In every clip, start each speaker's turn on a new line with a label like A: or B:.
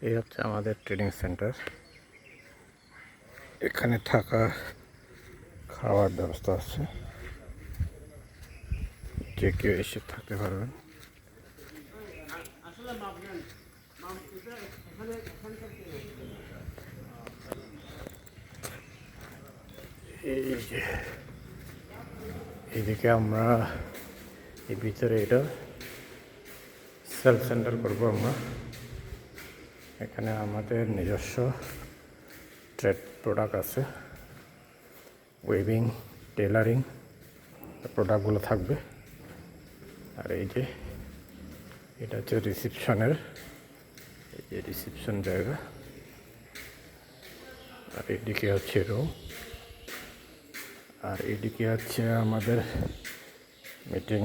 A: এই হচ্ছে আমাদের ট্রেনিং সেন্টার। এখানে থাকা খাওয়ার ব্যবস্থা আছে, যে কেউ এসে থাকতে পারবেন। এই যে এইদিকে আমরা এই ভিতরে এটা সেলফ সেন্টার করবো আমরা। এখানে আমাদের নিজস্ব ট্রেড প্রোডাক্ট আছে, ওয়েভিং, টেলারিং প্রোডাক্টগুলো থাকবে। আর এই যে এটা হচ্ছে রিসিপশনের, এই যে রিসিপশন জায়গা। আর এদিকে হচ্ছে রুম, আর এদিকে হচ্ছে আমাদের মিটিং,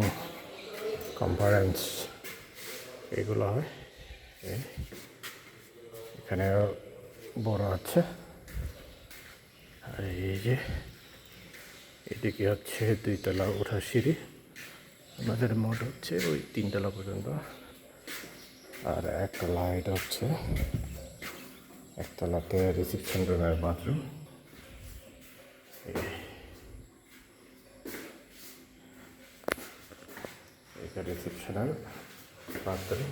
A: কনফারেন্স এগুলো হয়। এখানে বড় আছে। আর এই যে এদিকে হচ্ছে 2 তলা ওঠার সিঁড়ি। আমাদের মোট হচ্ছে ওই 3 তলা পর্যন্ত। আর একতলা এটা হচ্ছে, একতলাতে রিসিপশন রুমের বাথরুম। এটা রিসেপশনের বাথরুম।